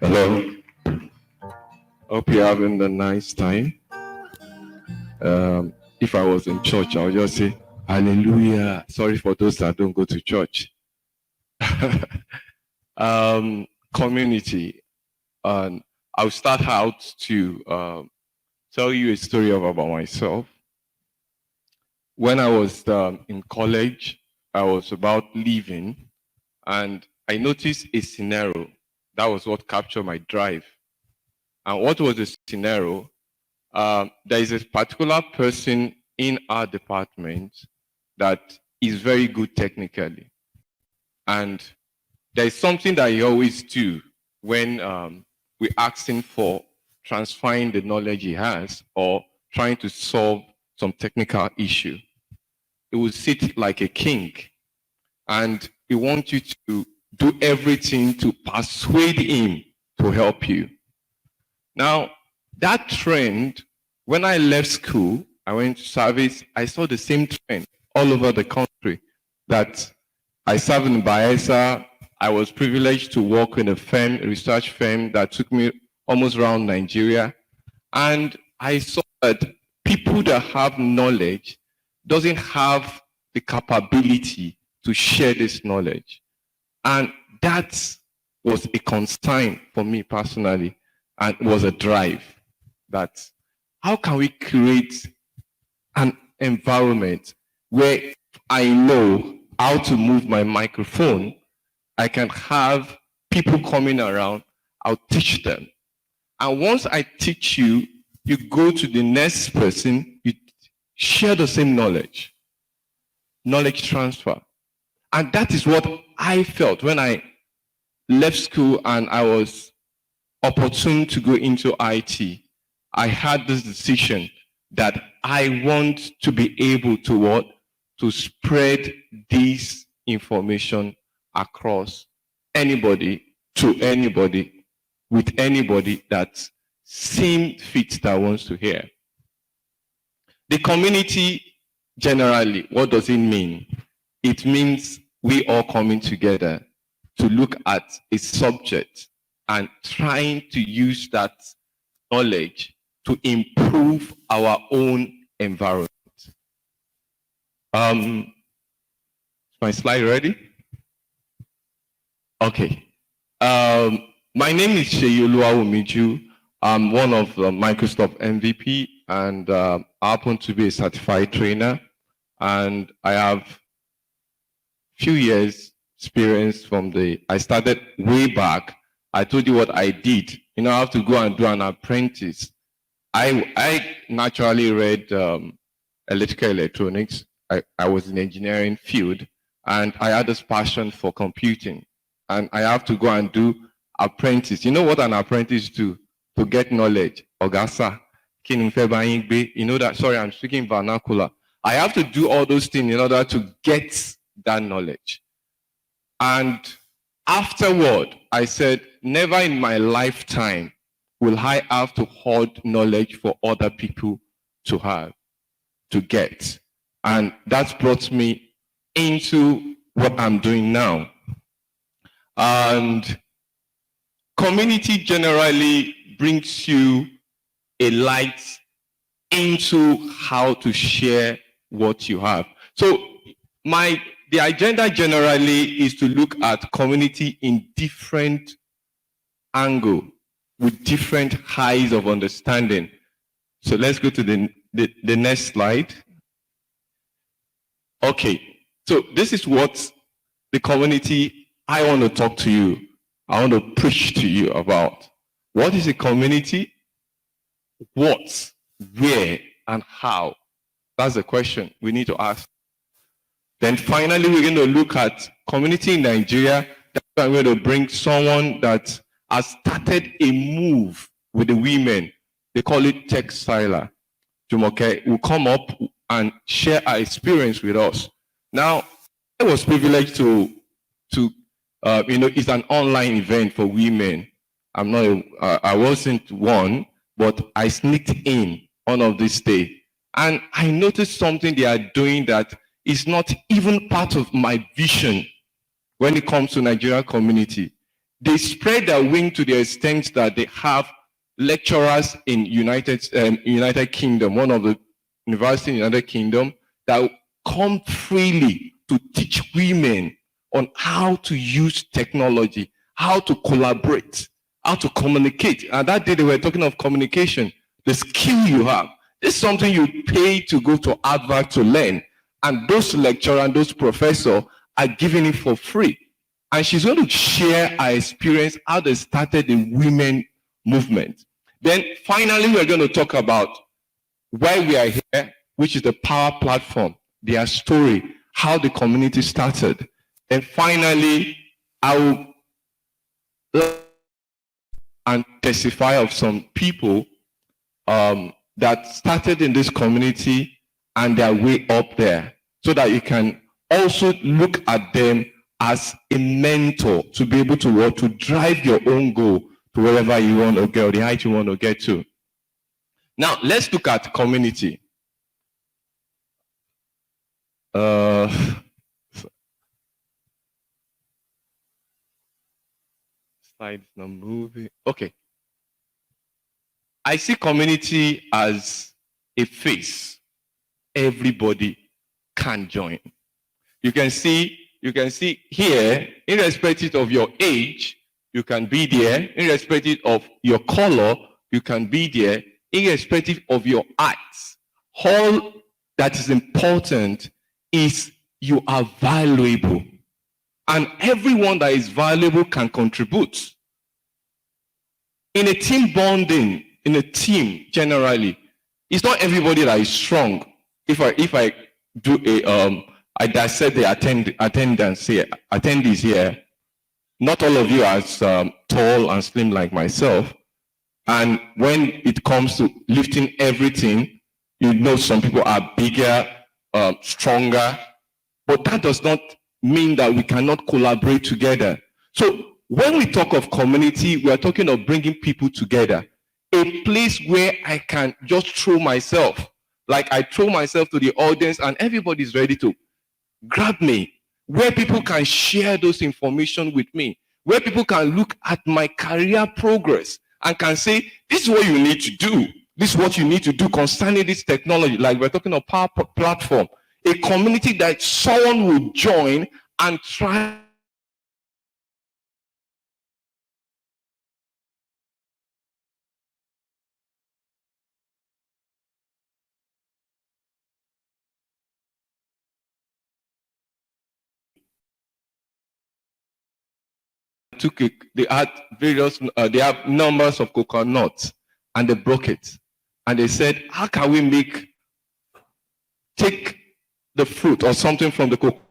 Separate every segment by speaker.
Speaker 1: Hello. Hope you're having a nice time. If I was in church, I would just say, Hallelujah. Sorry for those that don't go to church. Community. And I'll start out to tell you a story about myself. When I was in college, I was about leaving, and I noticed a scenario. That was what captured my drive. And what was the scenario? There is a particular person in our department that is very good technically. And there is something that he always do when we ask him for transferring the knowledge he has or trying to solve some technical issue. He will sit like a king, and he wants you to do everything to persuade him to help you. Now, that trend, when I left school, I went to service, I saw the same trend all over the country. That I served in Bayelsa. I was privileged to work in a firm, a research firm that took me almost around Nigeria. And I saw that people that have knowledge doesn't have the capability to share this knowledge. And that was a concern for me personally, and was a drive that how can we create an environment where I know how to move my microphone, I can have people coming around, I'll teach them. And once I teach you, you go to the next person, you share the same knowledge transfer. And that is what I felt when I left school and I was opportune to go into IT. I had this decision that I want to be able to what? To spread this information across anybody, to anybody, with anybody that seemed fit that wants to hear. The community generally, what does it mean? It means we all coming together to look at a subject and trying to use that knowledge to improve our own environment. Is my slide ready? Okay. My name is Sheyoluwa Umiju. I'm one of the Microsoft MVP, and I happen to be a certified trainer. And I have few years experience I started way back. I told you what I did. You know, I have to go and do an apprentice. I naturally read electrical electronics. I was in engineering field, and I had this passion for computing. And I have to go and do apprentice. You know what an apprentice do to get knowledge? Ogasa, you know that, sorry, I'm speaking vernacular. I have to do all those things in order to get that knowledge. And afterward, I said, never in my lifetime will I have to hoard knowledge for other people to have, to get. And that brought me into what I'm doing now. And community generally brings you a light into how to share what you have. So the agenda generally is to look at community in different angle with different highs of understanding. So let's go to the next slide. Okay, so this is what the community I want to talk to you. I want to preach to you about. What is a community? What, where, and how? That's the question we need to ask. Then finally, we're going to look at community in Nigeria. That's why I'm going to bring someone that has started a move with the women. They call it Textiler. Jumoke will come up and share our experience with us. Now, I was privileged to it's an online event for women. I wasn't one, but I sneaked in one of this day. And I noticed something they are doing that is not even part of my vision when it comes to Nigerian community. They spread their wing to the extent that they have lecturers in United Kingdom, one of the universities in the United Kingdom, that come freely to teach women on how to use technology, how to collaborate, how to communicate. And that day they were talking of communication, the skill you have. This is something you pay to go to Harvard to learn. And those lecturers and those professors are giving it for free. And she's going to share her experience, how they started the women movement. Then finally, we're going to talk about why we are here, which is the power platform, their story, how the community started. And finally, I will and testify of some people that started in this community and their way up there, so that you can also look at them as a mentor to be able to drive your own goal to wherever you want to go, the height you want to get to. Now, let's look at community. Slide's not moving. Okay. I see community as a face. Everybody can join. You can see here, irrespective of your age, you can be there. Irrespective of your color, you can be there. Irrespective of your acts. All that is important is you are valuable. And everyone that is valuable can contribute. In a team bonding, in a team generally, it's not everybody that is strong. If I do I dissect the attendees here, not all of you are as tall and slim like myself. And when it comes to lifting everything, you know some people are bigger, stronger, but that does not mean that we cannot collaborate together. So when we talk of community, we are talking of bringing people together. A place where I can just throw myself, like I throw myself to the audience and everybody's ready to grab me, where people can share those information with me, where people can look at my career progress and can say, this is what you need to do. This is what you need to do concerning this technology. Like we're talking about power platform, a community that someone will join and try. They had various, they have numbers of coconuts, and they broke it. And they said, how can we take the fruit or something from the coconut?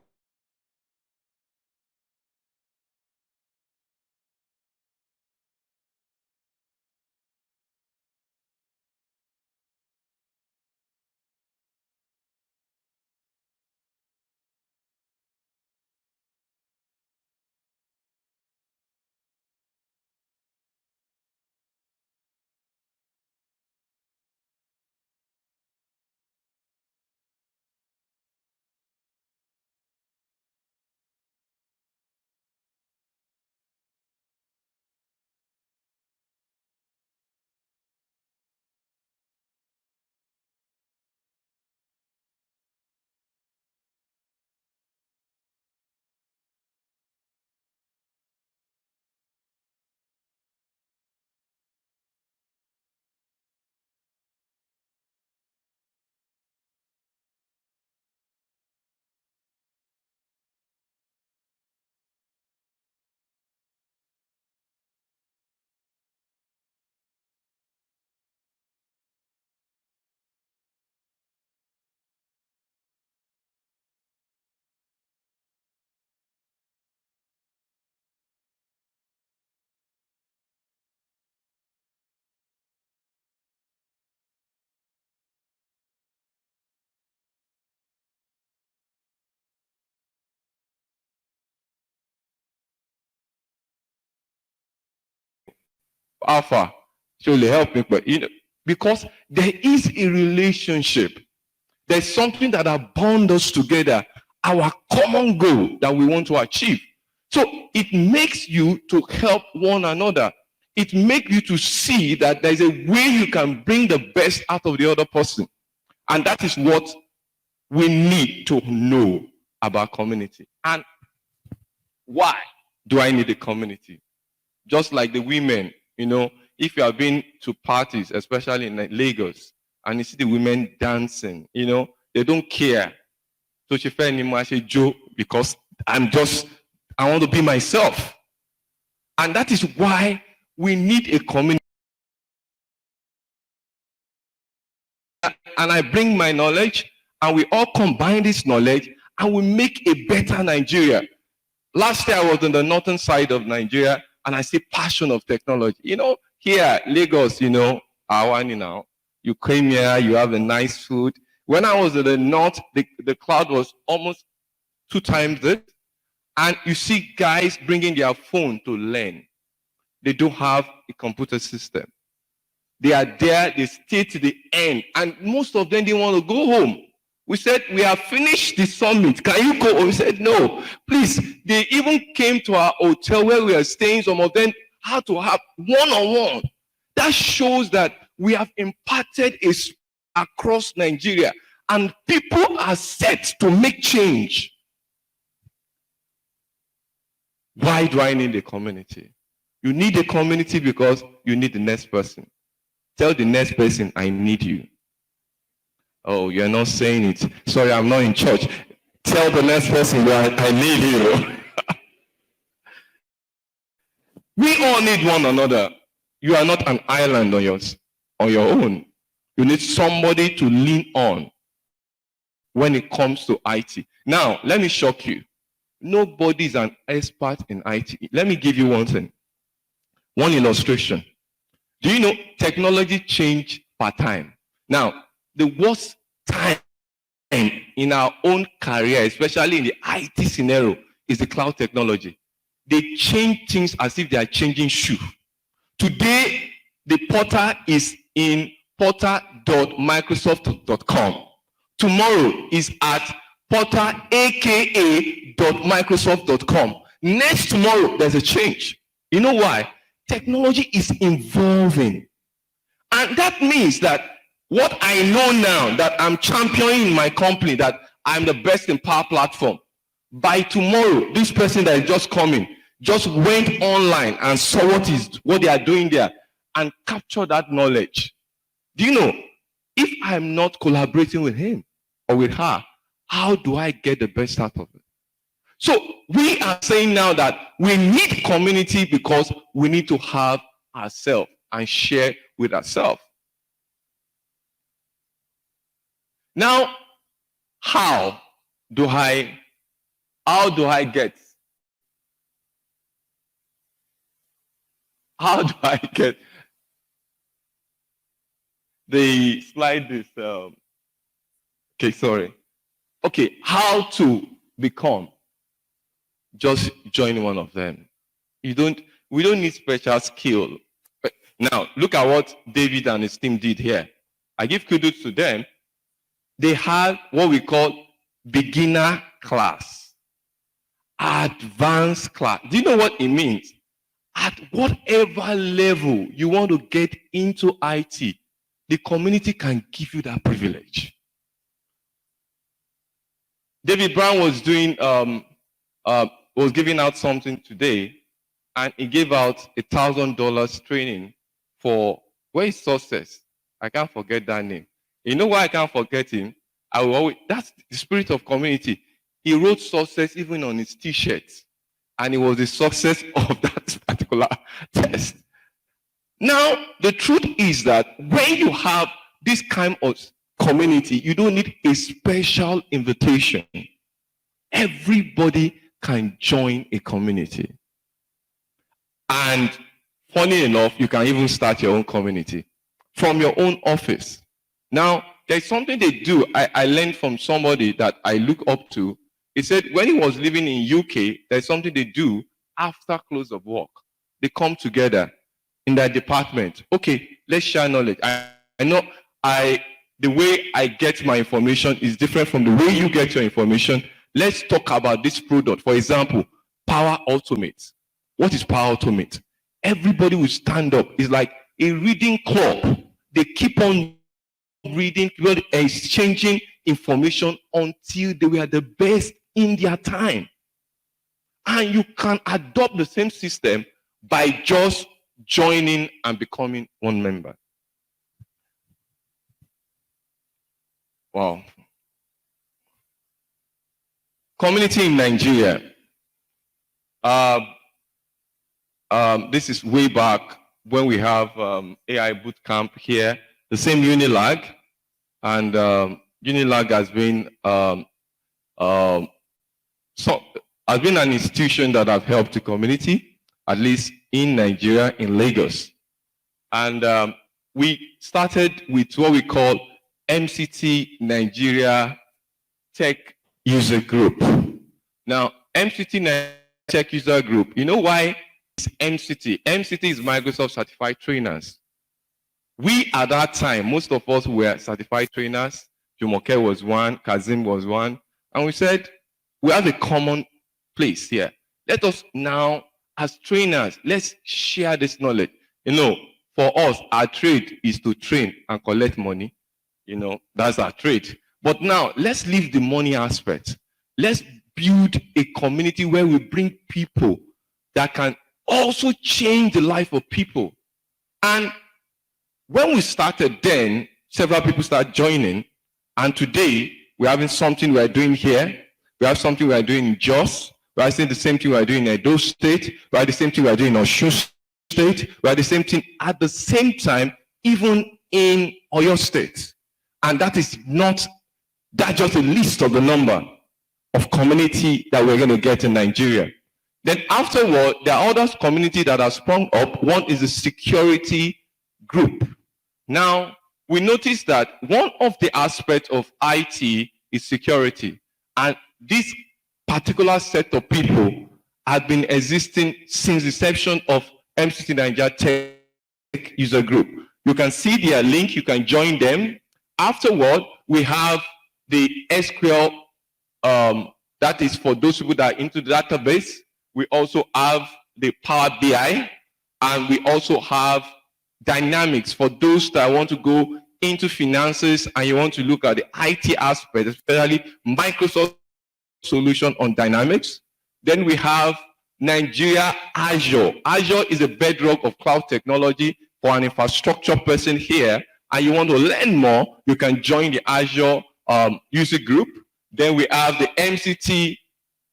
Speaker 1: Alpha, surely help me, but because there is a relationship, there's something that has bound us together, our common goal that we want to achieve. So it makes you to help one another. It makes you to see that there's a way you can bring the best out of the other person. And that is what we need to know about community. And why do I need a community? Just like the women, if you have been to parties, especially in Lagos, and you see the women dancing, they don't care. So she felt anymore, I say, Joe, because I want to be myself. And that is why we need a community. And I bring my knowledge, and we all combine this knowledge, and we make a better Nigeria. Last year, I was on the northern side of Nigeria, and I see passion of technology. Here, Lagos, Awani now. You came here, you have a nice food. When I was in the north, the crowd was almost 2 times it. And you see guys bringing their phone to learn. They don't have a computer system. They are there, they stay to the end. And most of them didn't want to go home. We said, we have finished the summit. Can you go home? We said, no, please. They even came to our hotel where we are staying. Some of them had to have one-on-one. That shows that we have imparted a spirit across Nigeria. And people are set to make change. Why do I need a community? You need a community because you need the next person. Tell the next person, I need you. Oh, you're not saying it. Sorry, I'm not in church. Tell the next person, I need you. We all need one another. You are not an island on your own. You need somebody to lean on when it comes to IT. Now, let me shock you. Nobody is an expert in IT. Let me give you one thing. One illustration. Do you know technology change per time? Now, the worst time in our own career, especially in the IT scenario, is the cloud technology. They change things as if they are changing shoe. Today, the portal is in portal.microsoft.com. Tomorrow is at portal.aka.microsoft.com. Next tomorrow, there's a change. You know why? Technology is evolving. And that means that what I know now, that I'm championing in my company, that I'm the best in Power Platform, by tomorrow, this person that is just coming just went online and saw what they are doing there and captured that knowledge. Do you know, if I'm not collaborating with him or with her, how do I get the best out of it? So we are saying now that we need community because we need to have ourselves and share with ourselves. Now, how do I get the slide is okay, sorry. Okay, how to become? Just join one of them. We don't need special skill. Now, look at what David and his team did here. I give kudos to them. They have what we call beginner class, advanced class. Do you know what it means? At whatever level you want to get into IT, the community can give you that privilege. David Brown was doing was giving out something today, and he gave out $1,000 training for where is Success? I can't forget that name. You know why I can't forget him? That's the spirit of community. He wrote Success even on his t-shirts, and it was the success of that particular test. Now, the truth is that when you have this kind of community, you don't need a special invitation. Everybody can join a community. And funny enough, you can even start your own community from your own office. Now, there's something they do. I learned from somebody that I look up to. He said when he was living in UK, there's something they do after close of work. They come together in their department. Okay, let's share knowledge. I know the way I get my information is different from the way you get your information. Let's talk about this product. For example, Power Automate. What is Power Automate? Everybody will stand up. It's like a reading club. They keep on reading, exchanging information until they were the best in their time. And you can adopt the same system by just joining and becoming one member. Wow. Community in Nigeria. This is way back when we have AI Bootcamp here, the same Unilag, and Unilag has been has been an institution that have helped the community, at least in Nigeria, in Lagos. And we started with what we call MCT Nigeria Tech User Group. Now, MCT Nigeria Tech User Group, you know why it's MCT? MCT is Microsoft Certified Trainers. We, at that time, most of us were certified trainers. Jumoke was one, Kazim was one. And we said, we have a common place here. Let us now, as trainers, let's share this knowledge. You know, for us, our trade is to train and collect money. You know, that's our trade. But now, let's leave the money aspect. Let's build a community where we bring people that can also change the life of people. And when we started then, several people started joining. And today, we're having something we're doing here. We have something we're doing in Jos. We're saying the same thing we're doing in Edo State. We're the same thing we're doing in Osun State. We're the same thing at the same time, even in Oyo State. And that is not, that's just a list of the number of community that we're going to get in Nigeria. Then afterward, there are other communities that have sprung up. One is the security group. Now, we notice that one of the aspects of IT is security. And this particular set of people have been existing since the inception of MCT Nigeria Tech User Group. You can see their link, you can join them. Afterward, we have the SQL, that is for those people that are into the database. We also have the Power BI, and we also have Dynamics for those that want to go into finances and you want to look at the IT aspect, especially Microsoft solution on Dynamics. Then we have Nigeria Azure. Azure is a bedrock of cloud technology for an infrastructure person here, and you want to learn more, you can join the Azure user group. Then we have the MCT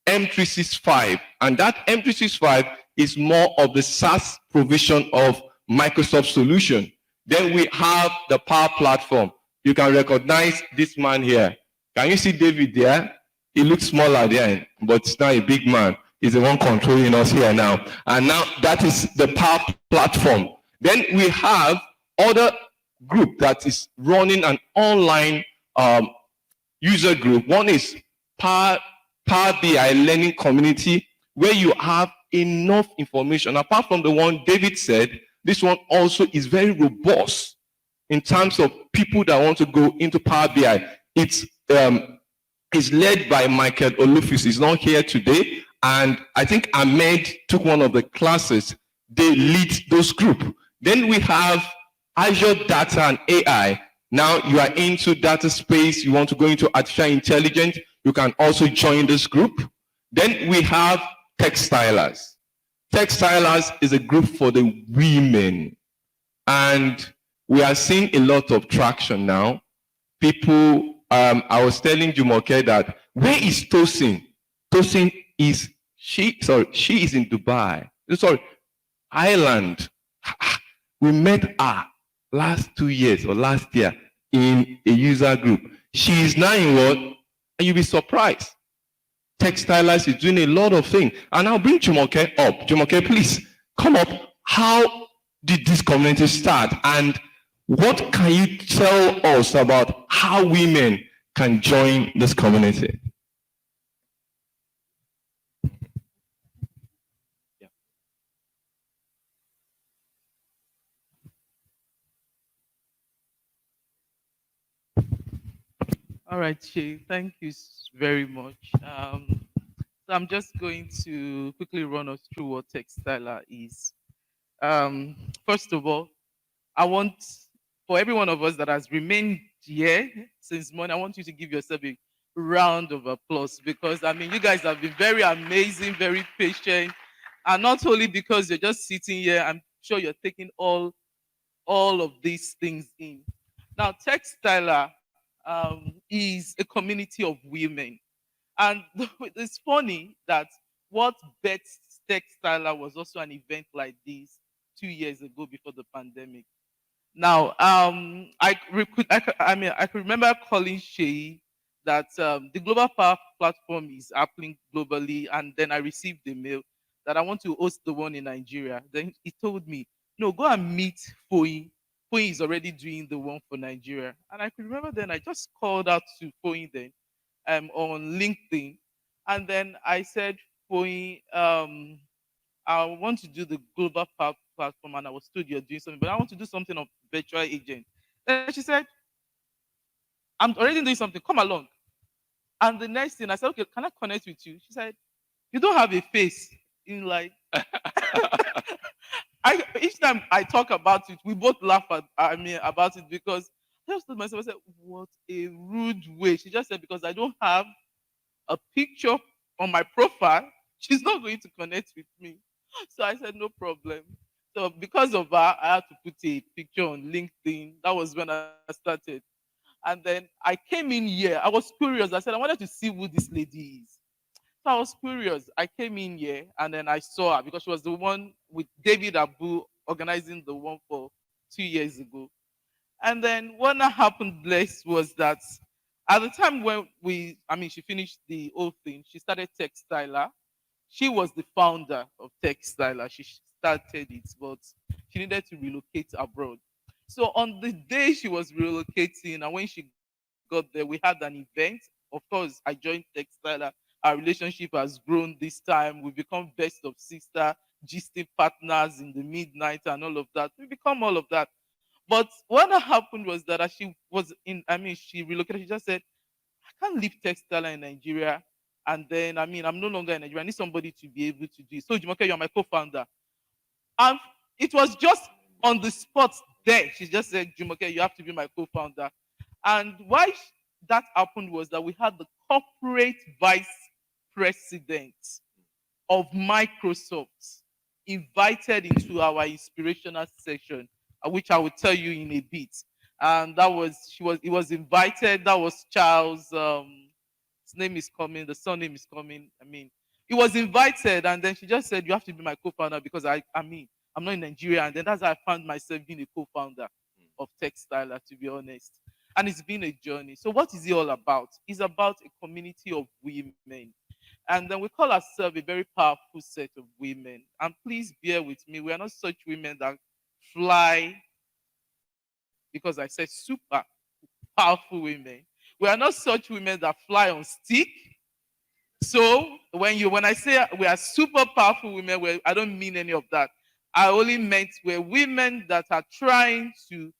Speaker 1: M365, and that M365 is more of the SaaS provision of Microsoft solution. Then we have the Power Platform. You can recognize this man here. Can you see David there? He looks smaller there, but it's not a big man. He's the one controlling us here now. And now that is the Power Platform. Then we have other group that is running an online user group. One is Power BI Learning Community, where you have enough information. Apart from the one David said, this one also is very robust in terms of people that want to go into Power BI. It's led by Michael Olufis. He's not here today. And I think Ahmed took one of the classes. They lead those group. Then we have Azure Data and AI. Now you are into data space. You want to go into artificial intelligence. You can also join this group. Then we have Textilers. Textilers is a group for the women. And we are seeing a lot of traction now. People, I was telling Jumoke that, where is Tosin? Tosin is, she is in Dubai. Sorry, Ireland. We met her last 2 years or last year in a user group. She is now in what? And you'll be surprised. Textilers is doing a lot of things. And I'll bring Jumoke up. Jumoke, please come up. How did this community start? And what can you tell us about how women can join this community? Yeah.
Speaker 2: All right, Shay, thank you very much. So I'm just going to quickly run us through what textiler is. First of all, I want for every one of us that has remained here since morning, I want you to give yourself a round of applause because I mean you guys have been very amazing, very patient, and not only because you're just sitting here, I'm sure you're taking all of these things in. Now, Textiler is a community of women. And it's funny that what Best Textiler was also an event like this 2 years ago before the pandemic. Now, I could remember calling Shay that the Global Power platform is happening globally, and then I received the mail that I want to host the one in Nigeria. Then he told me, "No, go and meet Foyi. Foyi is already doing the one for Nigeria." And I could remember then I just called out to Foyi then on LinkedIn, and then I said, "Foyi, I want to do the global platform, and I was told you're doing something, but I want to do something of virtual agent." Then she said, "I'm already doing something. Come along." And the next thing I said, "Okay, can I connect with you?" She said, "You don't have a face." In like, each time I talk about it, we both laugh about it because I just told myself, I said, "What a rude way." She just said, "Because I don't have a picture on my profile, she's not going to connect with me." So I said, "No problem." So because of her, I had to put a picture on LinkedIn. That was when I started. And then I came in here. I was curious. I said, I wanted to see who this lady is. So I was curious. I came in here and then I saw her because she was the one with David Abu organizing the one for 2 years ago. And then what now happened next was that at the time when she finished the whole thing, she started Textiler. She was the founder of Textiler. She started it, but she needed to relocate abroad. So on the day she was relocating, and when she got there, we had an event. Of course, I joined Textiler. Our relationship has grown this time. We've become best of sister, gisting partners in the midnight and all of that. We become all of that. But what happened was that as she was in, she relocated. She just said, "I can't leave textile in Nigeria." And then, I'm no longer in Nigeria. I need somebody to be able to do it. So, Jumoke, you're my co founder. And it was just on the spot there. She just said, "Jumoke, you have to be my co founder." And why that happened was that we had the corporate vice president of Microsoft invited into our inspirational session, which I will tell you in a bit. And that was he was invited. That was Charles. His name is coming. The surname is coming. He was invited, and then she just said, "You have to be my co-founder because I'm not in Nigeria." And then that's how I found myself being a co-founder of Textiler, to be honest. And it's been a journey. So what is it all about? It's about a community of women, and then we call ourselves a very powerful set of women. And please bear with me. We are not such women that fly, because I said super powerful women. We are not such women that fly on stick. So when I say we are super powerful women, I don't mean any of that. I only meant we're women that are trying to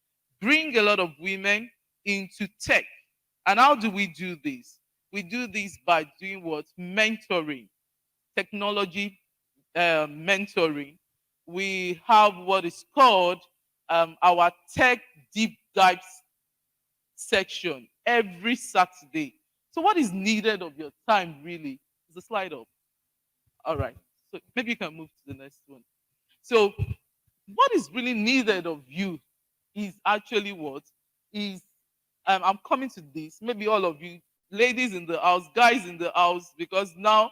Speaker 2: bring a lot of women into tech. And how do we do this? We do this by doing what? Mentoring, technology mentoring. We have what is called our tech deep dive section every Saturday. So, what is needed of your time really is a slide up. All right. So, maybe you can move to the next one. So, what is really needed of you is actually what is I'm coming to this. Maybe all of you, ladies in the house, guys in the house, because now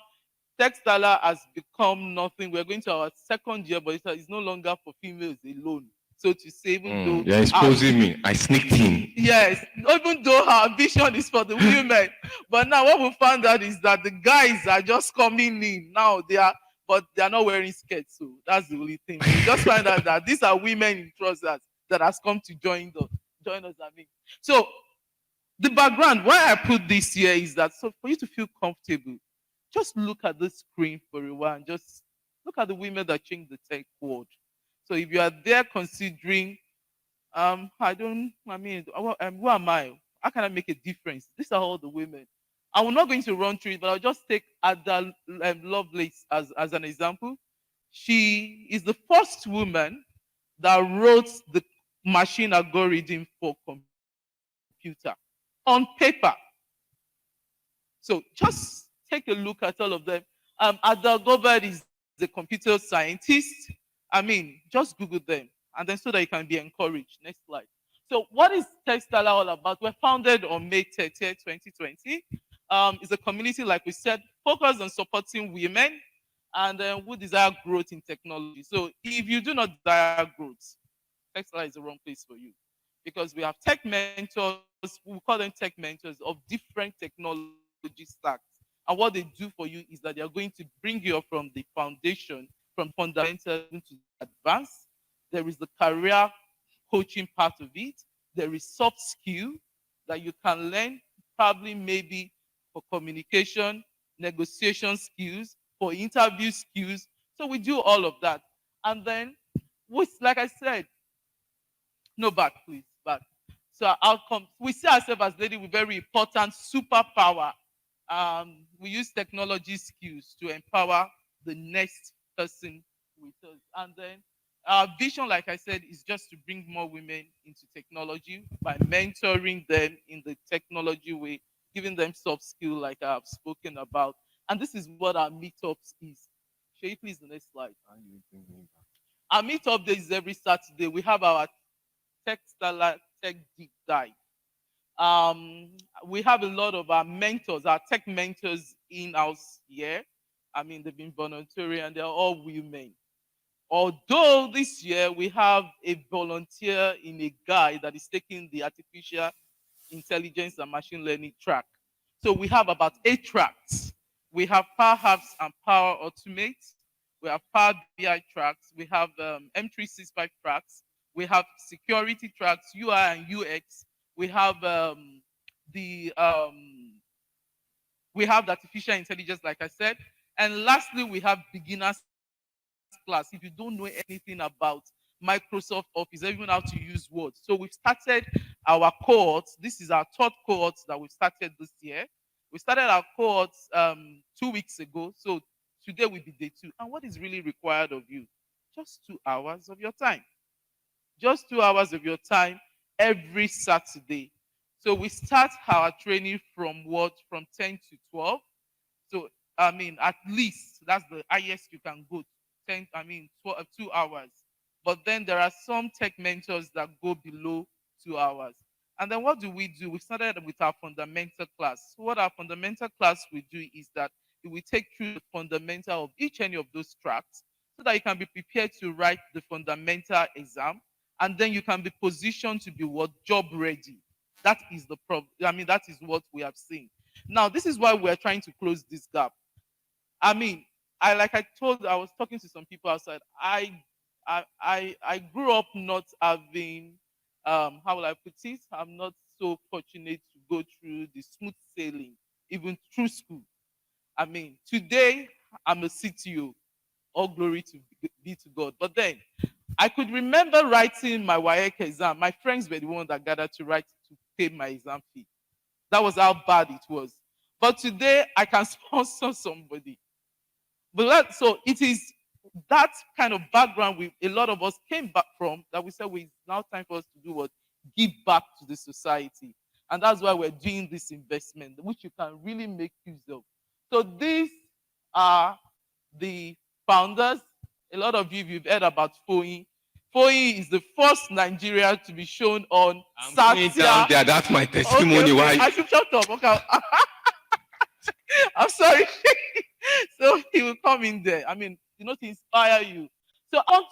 Speaker 2: Textiler has become nothing. We're going to our second year, but it's no longer for females alone. So to say, even though
Speaker 1: You're exposing me. I sneaked in.
Speaker 2: yes, even though our vision is for the women, but now what we found out is that the guys are just coming in now. But they are not wearing skirts, so that's the only thing. We just find out that these are women in trousers that has come to join us. Join us, So the background why I put this here is that so for you to feel comfortable, just look at the screen for a while and just look at the women that change the tech world. So if you are there considering, I don't, who am I? How can I make a difference? These are all the women. I'm not going to run through it, but I'll just take Ada Lovelace as an example. She is the first woman that wrote the machine algorithm for computer on paper. So just take a look at all of them. Ada Gobert is a computer scientist. I mean, just Google them, and then so that you can be encouraged. Next slide. So what is Textile all about? We're founded on May 30th, 2020. It's a community, like we said, focused on supporting women and who desire growth in technology. So if you do not desire growth, Textile is the wrong place for you, because we have tech mentors, we call them tech mentors of different technology stacks. And what they do for you is that they are going to bring you up from the foundation, from fundamental even to the advanced. There is the career coaching part of it. There is soft skill that you can learn, probably maybe for communication, negotiation skills, for interview skills. So we do all of that. And then, which, like I said, no back, please. Back. So our outcome, we see ourselves as lady with very important superpower. We use technology skills to empower the next person with us. And then our vision, like I said, is just to bring more women into technology by mentoring them in the technology way, giving them soft skill like I have spoken about. And this is what our meetups is. Show you please the next slide. Our meetup day is every Saturday. We have our tech deep dive. Um, we have a lot of our mentors, our tech mentors in house here. I mean, they've been voluntary and they're all women. Although this year we have a volunteer in a guy that is taking the artificial intelligence and machine learning track. So we have about 8 tracks. We have Power Apps and Power Automate. We have Power BI tracks. We have M365 tracks. We have security tracks, UI and UX. We have the we have the artificial intelligence, like I said. And lastly, we have beginners class. If you don't know anything about Microsoft Office, even how to use Word. So we've started our cohorts. This is our third cohort that we've started this year. We started our cohorts 2 weeks ago. So today will be day 2. And what is really required of you? Just 2 hours of your time. Just 2 hours of your time every Saturday. So we start our training from what? From 10 to 12. So I mean, at least that's the highest you can go. 10, I mean, 12, 2 hours. But then there are some tech mentors that go below 2 hours. And then what do? We started with our fundamental class. So what our fundamental class will do is that it will take through the fundamental of each any of those tracks so that you can be prepared to write the fundamental exam. And then you can be positioned to be what? Job ready. That is the problem. I mean, that is what we have seen. Now, this is why we're trying to close this gap. I mean, I was talking to some people outside. I grew up not having how will I put it? I'm not so fortunate to go through the smooth sailing, even through school. I mean, today I'm a CTO. All glory to be to God. But then I could remember writing my WAEC exam. My friends were the ones that gathered to write to pay my exam fee. That was how bad it was. But today I can sponsor somebody. So it is that kind of background we a lot of us came back from that we said we it's now time for us to do what? Give back to the society. And that's why we're doing this investment, which you can really make use of. So these are the founders. A lot of you, you've heard about FOI. FOI is the first Nigeria to be shown on
Speaker 1: I'm going down
Speaker 2: Satya.
Speaker 1: there. That's my
Speaker 2: Okay,
Speaker 1: testimony.
Speaker 2: okay.
Speaker 1: Why?
Speaker 2: I should shut up. Okay. I'm sorry. So he will come in there. I mean, to inspire you. So I want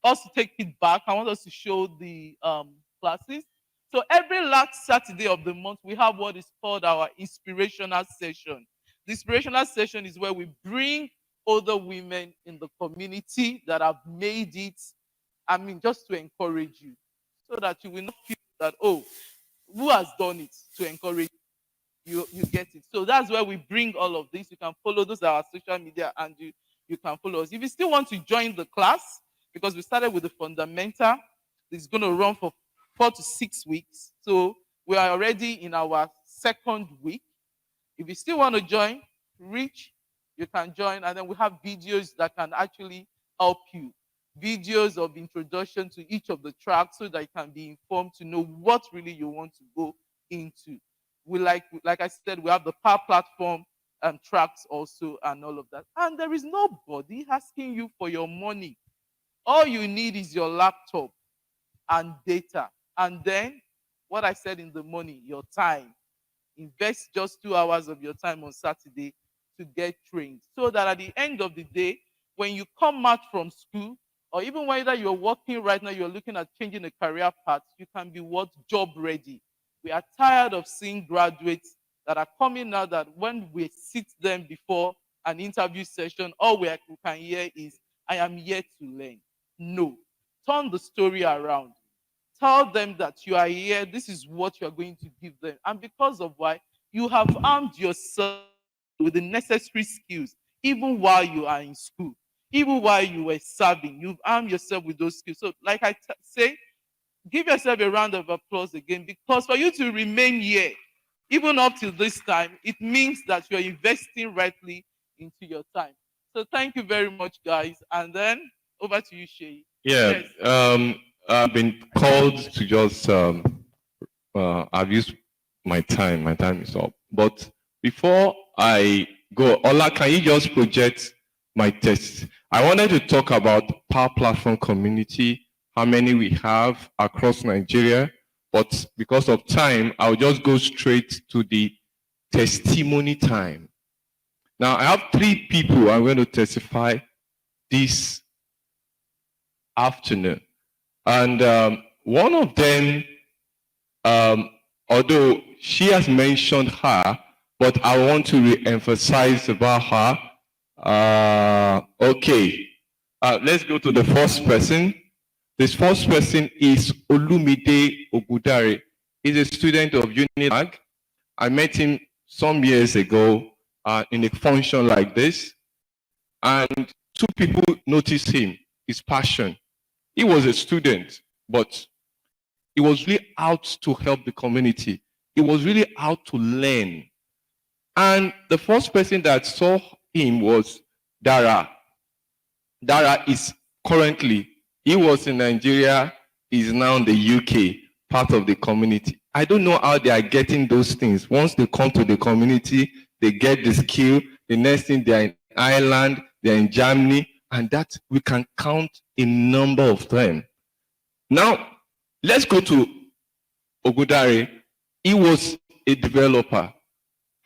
Speaker 2: us to take it back. I want us to show the classes. So every last Saturday of the month, we have what is called our inspirational session. The inspirational session is where we bring other women in the community that have made it. I mean, just to encourage you, so that you will not feel that, oh, who has done it to encourage you get it. So that's where we bring all of this. You can follow those are our social media and you can follow us. If you still want to join the class, because we started with the fundamental, it's going to run for 4 to 6 weeks. So we are already in our second week. If you still want to join, reach, you can join. And then we have videos that can actually help you. Videos of introduction to each of the tracks so that you can be informed to know what really you want to go into. We like I said, we have the Power Platform tracks also and all of that. And there is nobody asking you for your money. All you need is your laptop and data. And then what I said in the morning, your time. Invest just 2 hours of your time on Saturday to get trained so that at the end of the day, when you come out from school, or even whether you're working right now, you're looking at changing a career path, you can be what? Job ready. We are tired of seeing graduates that are coming out that when we sit them before an interview session, all we can hear is, I am here to learn. No. Turn the story around. Tell them that you are here. This is what you are going to give them. And because of why, you have armed yourself with the necessary skills, even while you are in school, even while you were serving, you've armed yourself with those skills. So, like say, give yourself a round of applause again, because for you to remain here, even up till this time, it means that you're investing rightly into your time. So, thank you very much, guys. And then over to you, Shay.
Speaker 1: Yeah,
Speaker 2: Yes.
Speaker 1: I've been called to just I've used my time. My time is up. But before I go, Ola, can you just project my test? I wanted to talk about Power Platform community, how many we have across Nigeria. But because of time, I'll just go straight to the testimony time. Now, I have 3 people I'm going to testify this afternoon. And one of them, although she has mentioned her, but I want to re-emphasize about her. Okay, let's go to the first person. This first person is Olumide Ogudare. He's a student of Unilag. I met him some years ago in a function like this, and 2 people noticed him, his passion. He was a student, but he was really out to help the community. He was really out to learn. And the first person that saw him was Dara. Dara is currently, he was in Nigeria, he's now in the UK, part of the community. I don't know how they are getting those things. Once they come to the community, they get the skill. The next thing, they're in Ireland, they're in Germany, and that we can count a number of them. Now, let's go to Ogudare. He was a developer.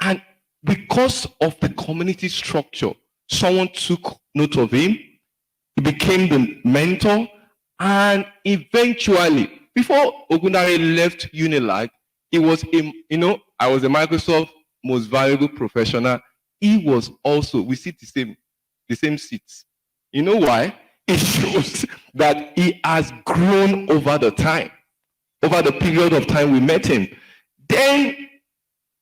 Speaker 1: And because of the community structure, someone took note of him. He became the mentor. And eventually, before Ogudare left Unilag, he was, I was a Microsoft most valuable professional. He was also, we sit the same seats. You know why? It shows that he has grown over the time, over the period of time we met him. Then,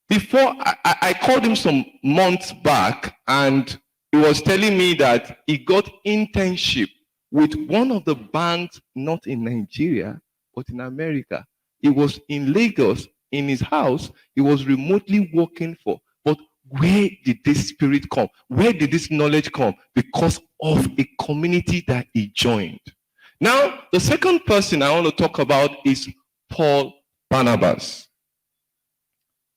Speaker 1: before I called him some months back, and he was telling me that he got internship with one of the banks, not in Nigeria, but in America. He was in Lagos, in his house. He was remotely working for. But where did this spirit come? Where did this knowledge come? Because of a community that he joined. Now, the second person I want to talk about is Paul Barnabas.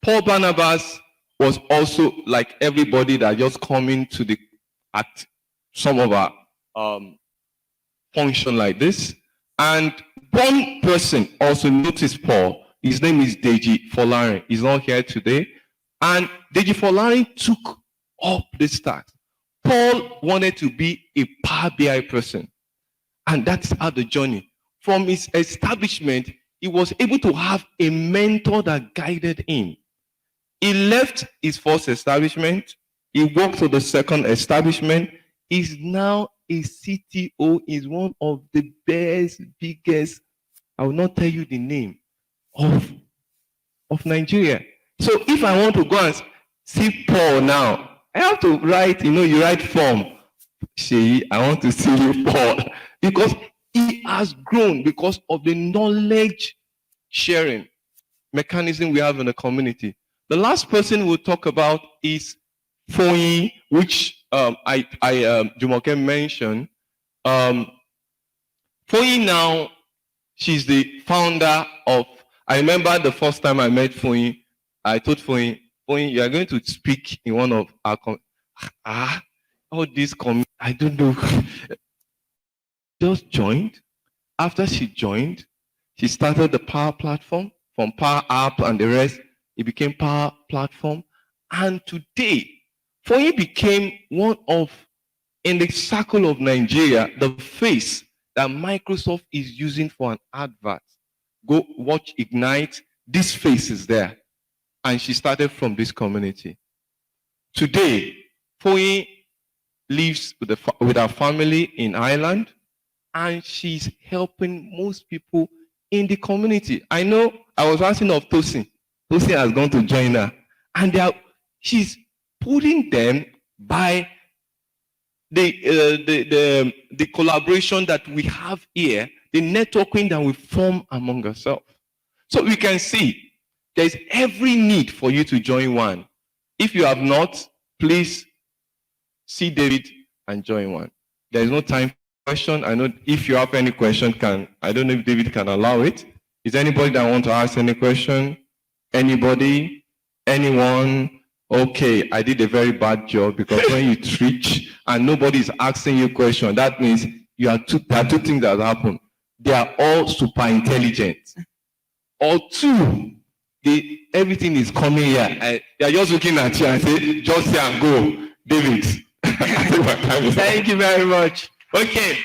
Speaker 1: Paul Barnabas was also like everybody that just coming to at some of our function like this. And one person also noticed Paul. His name is Deji Folarin. He's not here today. And Deji Folarin took up this task. Paul wanted to be a Power BI person. And that's how the journey. From his establishment, he was able to have a mentor that guided him. He left his first establishment. He worked for the second establishment. He's now a CTO. Is one of the best, biggest, I will not tell you the name, of Nigeria. So if I want to go and see Paul now, I have to write, you write form. Sheyi, I want to see you, Paul. Because he has grown because of the knowledge sharing mechanism we have in the community. The last person we'll talk about is Foyi, which Jumoke mentioned. Foyi now, she's the founder of, I remember the first time I met Foyi, I told Foyi, you are going to speak in one of our, all this, I don't know. Just joined. After she joined, she started the Power Platform. From Power App and the rest, it became Power Platform. And today, Foyi became one of, in the circle of Nigeria, the face that Microsoft is using for an advert. Go watch Ignite. This face is there. And she started from this community. Today, Foyi lives with her family in Ireland, and she's helping most people in the community. I know I was asking of Tosin. Tosin has gone to join her. And she's putting them by the collaboration that we have here, the networking that we form among ourselves. So we can see there's every need for you to join one. If you have not, please see David and join one. There is no time for question. I know if you have any question, I don't know if David can allow it. Is anybody that want to ask any question? Anybody? Anyone? Okay, I did a very bad job, because when you teach and nobody is asking you a question, that means there are two things that happen. They are all super intelligent. Or two, everything is coming here. They are just looking at you and say, just say and go. David. Thank you very much. Okay.